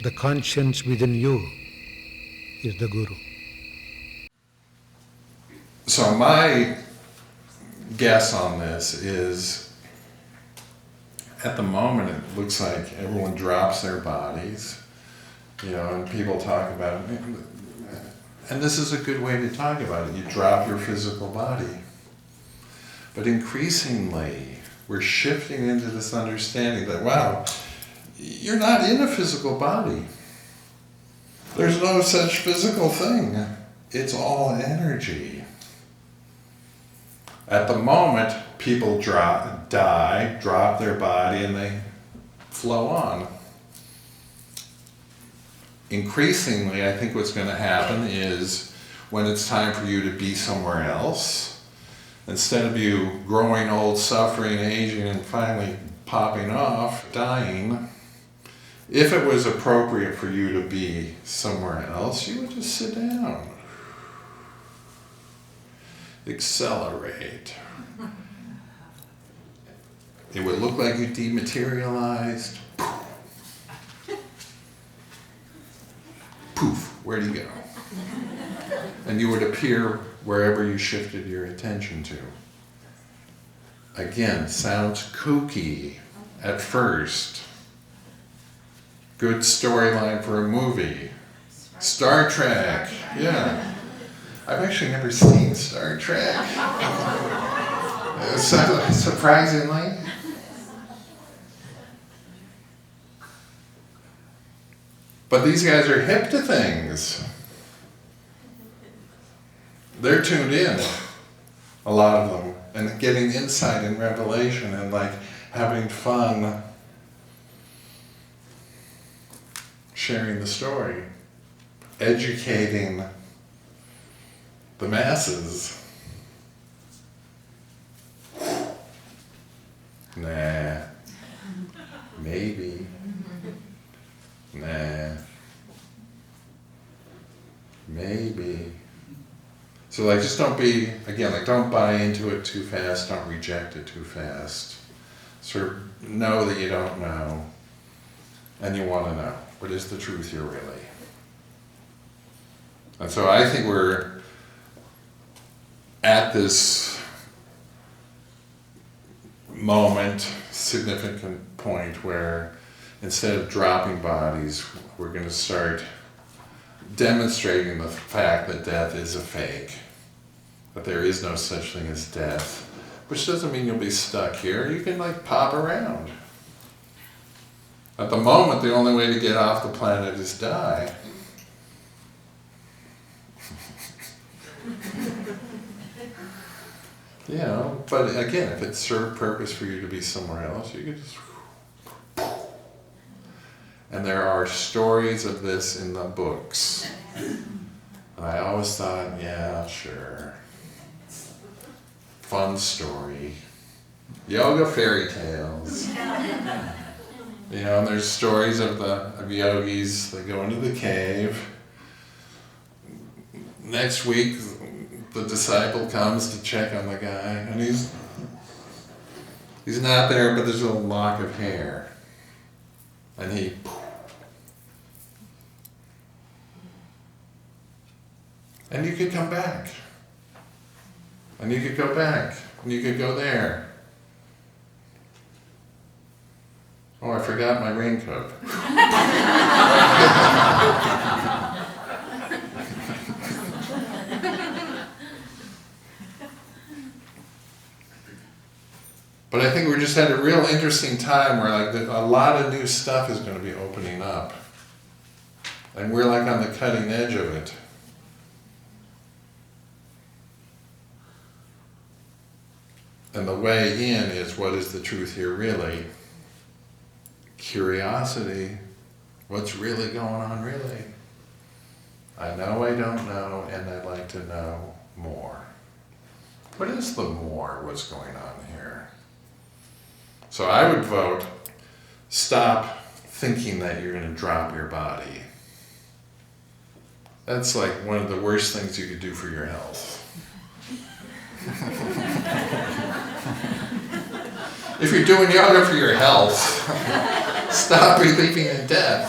the conscience within you is the Guru. So my guess on this is, at the moment it looks like everyone drops their bodies, and people talk about it. And this is a good way to talk about it. You drop your physical body. But increasingly, we're shifting into this understanding that, wow, you're not in a physical body. There's no such physical thing. It's all energy. At the moment, people drop their body, and they flow on. Increasingly, I think what's going to happen is when it's time for you to be somewhere else, instead of you growing old, suffering, aging, and finally popping off, dying, if it was appropriate for you to be somewhere else, you would just sit down. Accelerate. It would look like you dematerialized. Poof, where'd you go? And you would appear wherever you shifted your attention to. Again, sounds kooky at first. Good storyline for a movie. Star Trek, yeah. I've actually never seen Star Trek. Surprisingly. But these guys are hip to things. They're tuned in, a lot of them, and getting insight and revelation and having fun sharing the story, educating the masses. Nah. Maybe. Nah. Maybe. So just don't don't buy into it too fast, don't reject it too fast. Sort of know that you don't know, and you want to know. What is the truth here really? And so I think we're at this significant point where instead of dropping bodies, we're going to start demonstrating the fact that death is a fake, that there is no such thing as death, which doesn't mean you'll be stuck here. You can pop around. At the moment, the only way to get off the planet is die. But again, if it served purpose for you to be somewhere else, you could just... And there are stories of this in the books. And I always thought, yeah, sure. Fun story. Yoga fairy tales. And there's stories of yogis that go into the cave. Next week, the disciple comes to check on the guy, and he's not there, but there's a lock of hair. And and you could come back. And you could go back. And you could go there. Oh, I forgot my raincoat. But I think we're just at a real interesting time where a lot of new stuff is going to be opening up. And we're on the cutting edge of it. And the way in is, what is the truth here really? Curiosity. What's really going on really? I know I don't know, and I'd like to know more. What is the more? What's going on here? So I would vote, stop thinking that you're going to drop your body. That's one of the worst things you could do for your health. If you're doing yoga for your health, stop believing in death.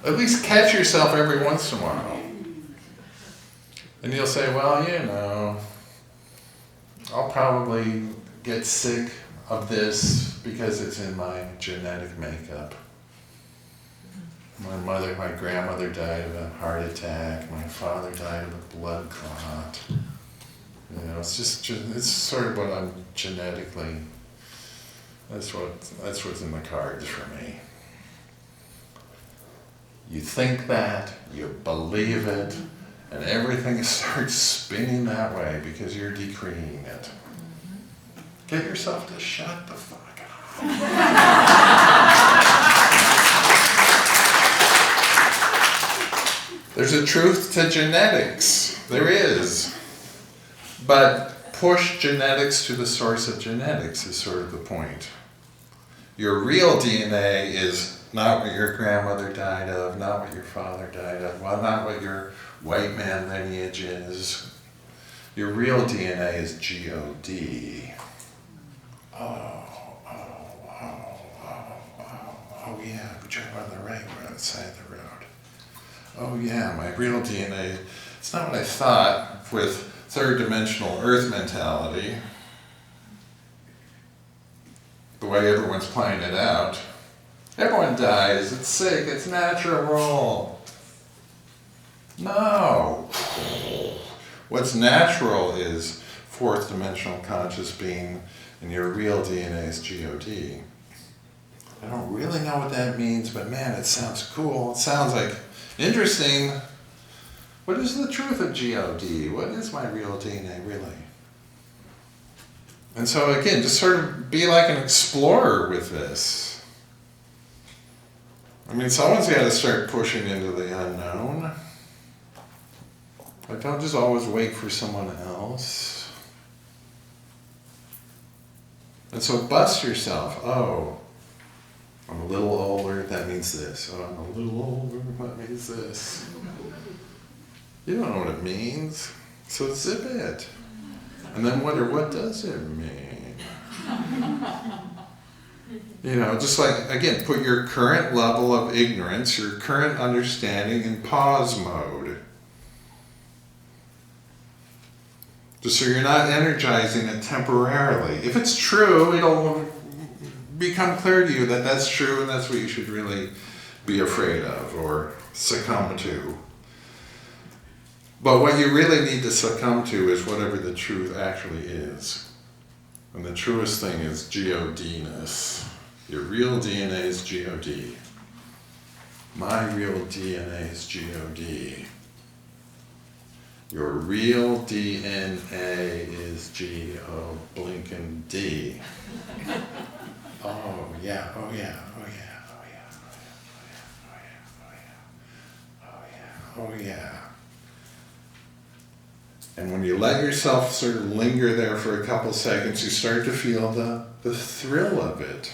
At least catch yourself every once in a while. And you'll say, well, I'll probably get sick of this because it's in my genetic makeup. My grandmother died of a heart attack. My father died of a blood clot. It's sort of what I'm genetically, that's what's in the cards for me. You think that, you believe it, and everything starts spinning that way because you're decreeing it. Get yourself to shut the fuck up. There's a truth to genetics. There is. But push genetics to the source of genetics is sort of the point. Your real DNA is not what your grandmother died of, not what your father died of, well, not what your white man lineage is. Your real DNA is G-O-D. Oh yeah, we drive on the right side of the road. Oh yeah, my real DNA, it's not what I thought with third-dimensional Earth mentality, the way everyone's playing it out. Everyone dies, it's sick, it's natural. No. What's natural is fourth-dimensional conscious being, and your real DNA is G-O-D. I don't really know what that means, but man, it sounds cool. It sounds like interesting. What is the truth of G-O-D? What is my real DNA really? And so again, just sort of be like an explorer with this. I mean, someone's got to start pushing into the unknown. Like, don't just always wait for someone else. And so bust yourself. Oh, I'm a little older, that means this. Oh, I'm a little older, that means this. You don't know what it means, so zip it. And then wonder, what does it mean? Just like, again, put your current level of ignorance, your current understanding in pause mode. Just so you're not energizing it temporarily. If it's true, it'll become clear to you that that's true and that's what you should really be afraid of or succumb to. But what you really need to succumb to is whatever the truth actually is. And the truest thing is G-O-D-ness. Your real DNA is G-O-D. My real DNA is G-O-D. Your real DNA is G-O-blinkin-D. Oh yeah, oh yeah, oh yeah, oh yeah, oh yeah, oh yeah, oh yeah, oh yeah. And when you let yourself sort of linger there for a couple seconds, you start to feel the thrill of it.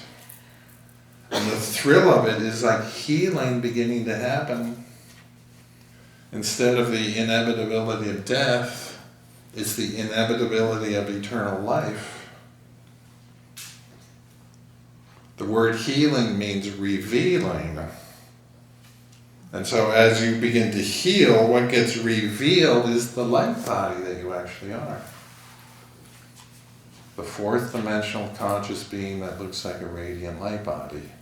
And the thrill of it is like healing beginning to happen. Instead of the inevitability of death, it's the inevitability of eternal life. The word healing means revealing. And so as you begin to heal, what gets revealed is the light body that you actually are. The fourth dimensional conscious being that looks like a radiant light body.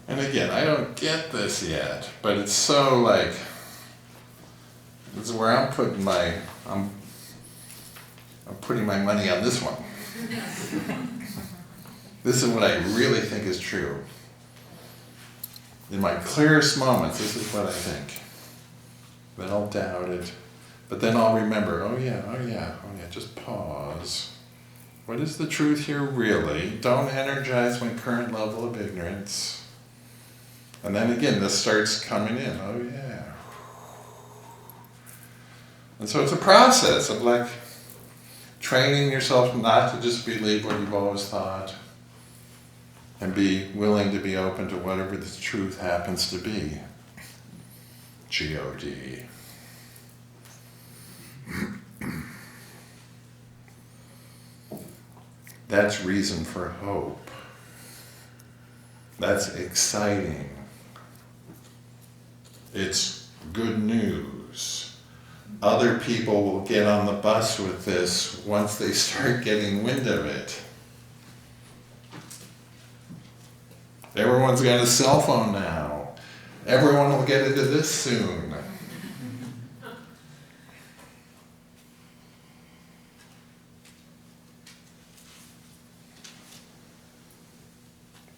And again, I don't get this yet, but it's so like, this is where I'm putting I'm putting my money on this one. This is what I really think is true. In my clearest moments, this is what I think. Then I'll doubt it. But then I'll remember, oh yeah, just pause. What is the truth here really? Don't energize my current level of ignorance. And then again, this starts coming in, oh yeah. And so it's a process of like training yourself not to just believe what you've always thought, and be willing to be open to whatever the truth happens to be. G-O-D. That's reason for hope. That's exciting. It's good news. Other people will get on the bus with this once they start getting wind of it. Everyone's got a cell phone now. Everyone will get into this soon.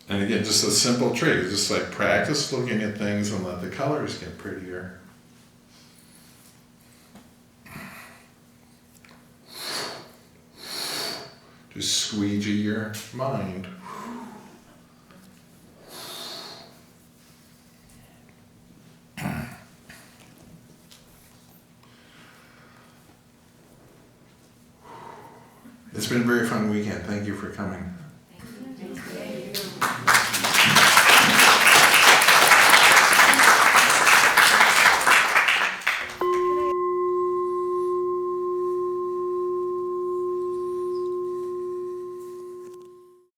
And again, just a simple trick, just like practice looking at things and let the colors get prettier. Just squeegee your mind. It's been a very fun weekend. Thank you for coming.